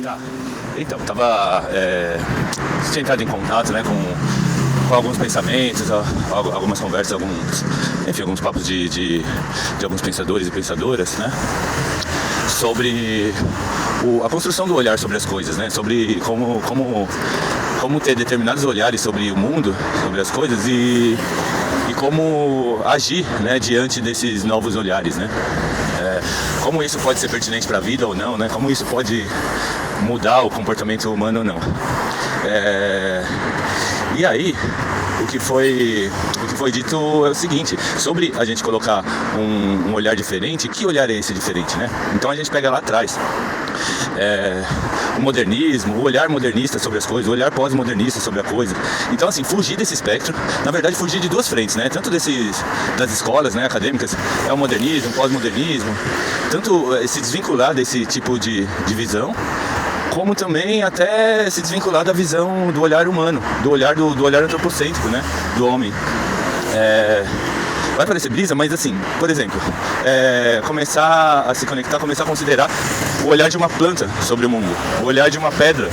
Tá. Então, tinha entrado em contato, né, com alguns pensamentos, algumas conversas, alguns papos de alguns pensadores e pensadoras, né, sobre a construção do olhar sobre as coisas, né, sobre como ter determinados olhares sobre o mundo, sobre as coisas e como agir, né, diante desses novos olhares, né. Como isso pode ser pertinente para a vida ou não, né? Como isso pode mudar o comportamento humano ou não. E aí, o que foi dito é o seguinte: sobre a gente colocar um olhar diferente. Que olhar é esse diferente, né? Então a gente pega lá atrás o modernismo, o olhar modernista sobre as coisas, o olhar pós-modernista sobre a coisa. Então, assim, fugir desse espectro, na verdade, fugir de duas frentes, né? Tanto das escolas, né, acadêmicas, é o modernismo, o pós-modernismo, tanto se desvincular desse tipo de visão, como também até se desvincular da visão do olhar humano, do olhar antropocêntrico, né, do homem. Vai parecer brisa, mas assim, por exemplo, começar a se conectar, começar a considerar o olhar de uma planta sobre o mundo, o olhar de uma pedra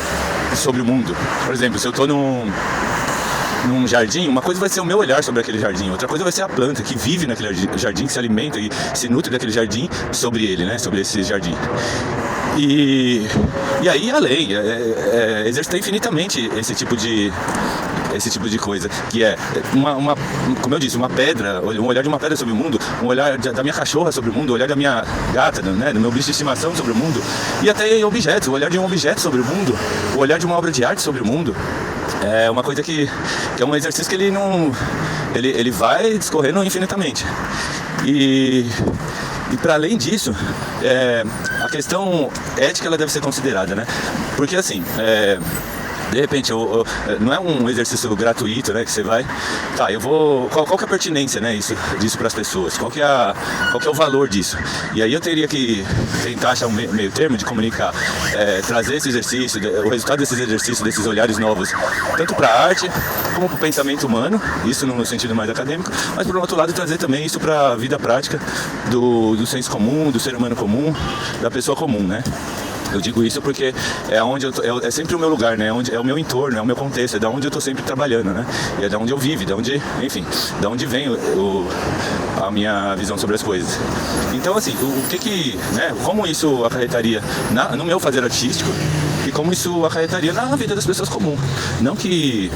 sobre o mundo. Por exemplo, se eu estou num jardim, uma coisa vai ser o meu olhar sobre aquele jardim, outra coisa vai ser a planta que vive naquele jardim, que se alimenta e se nutre daquele jardim sobre ele, né, sobre esse jardim. E aí além, exercitar infinitamente esse tipo de coisa, que é como eu disse, uma pedra, um olhar de uma pedra sobre o mundo, um olhar da minha cachorra sobre o mundo, o olhar da minha gata, né, do meu bicho de estimação sobre o mundo, e até objetos, o olhar de um objeto sobre o mundo, o olhar de uma obra de arte sobre o mundo. É uma coisa que é um exercício que ele vai discorrendo infinitamente. E para além disso, a questão ética ela deve ser considerada, né? Porque assim, de repente, não é um exercício gratuito, né, que você vai... Tá, qual que é a pertinência, né, disso para as pessoas? Qual que é o valor disso? E aí eu teria que tentar achar um meio termo de comunicar, trazer esse exercício, o resultado desses exercícios, desses olhares novos, tanto para a arte, como para o pensamento humano, isso no sentido mais acadêmico, mas por outro lado trazer também isso para a vida prática do senso comum, do ser humano comum, da pessoa comum, né? Eu digo isso porque é sempre o meu lugar, né? É o meu entorno, é o meu contexto, é da onde eu estou sempre trabalhando, né? E é da onde eu vivo, da onde vem a minha visão sobre as coisas. Então, assim, né? Como isso acarretaria no meu fazer artístico e como isso acarretaria na vida das pessoas comuns. Não que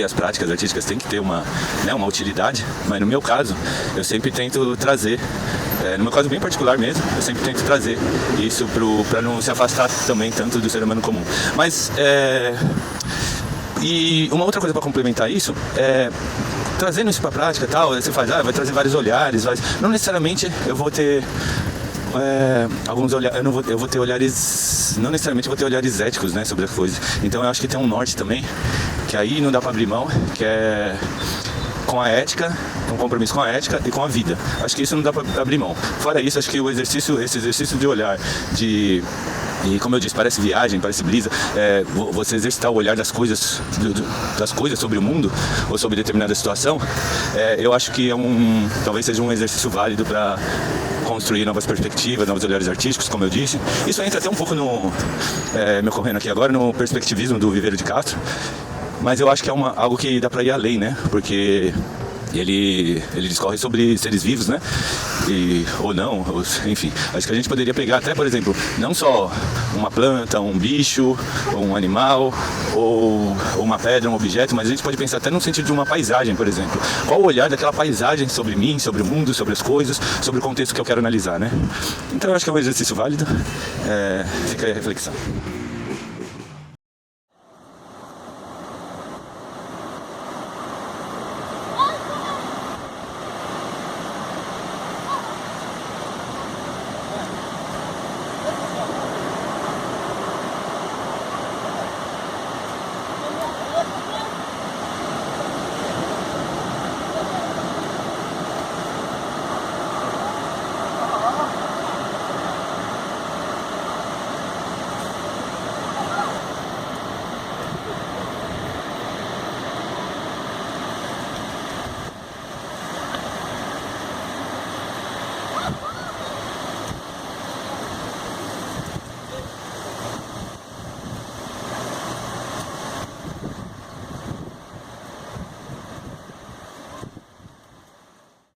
as práticas artísticas têm que ter uma utilidade, mas no meu caso, eu sempre tento trazer, no meu caso bem particular mesmo, eu sempre tento trazer isso para não se afastar também tanto do ser humano comum. Mas, e uma outra coisa para complementar isso, trazendo isso para a prática e tal, você faz, vai trazer vários olhares, não necessariamente eu vou ter... alguns olhares, eu vou ter olhares, não necessariamente vou ter olhares éticos, né, sobre as coisas. Então eu acho que tem um norte também, que aí não dá para abrir mão, que é com a ética, um compromisso com a ética e com a vida. Acho que isso não dá para abrir mão. Fora isso, acho que esse exercício de olhar, e como eu disse, parece viagem, parece brisa, você exercitar o olhar das coisas sobre o mundo ou sobre determinada situação, eu acho que talvez seja um exercício válido para construir novas perspectivas, novos olhares artísticos, como eu disse. Isso entra até um pouco me ocorrendo aqui agora, no perspectivismo do Viveiro de Castro, mas eu acho que é algo que dá para ir além, né? Porque ele discorre sobre seres vivos, né? Ou não, enfim. Acho que a gente poderia pegar até, por exemplo, não só uma planta, um bicho, ou um animal, ou uma pedra, um objeto, mas a gente pode pensar até no sentido de uma paisagem, por exemplo. Qual o olhar daquela paisagem sobre mim, sobre o mundo, sobre as coisas, sobre o contexto que eu quero analisar, né? Então eu acho que é um exercício válido. Fica aí a reflexão.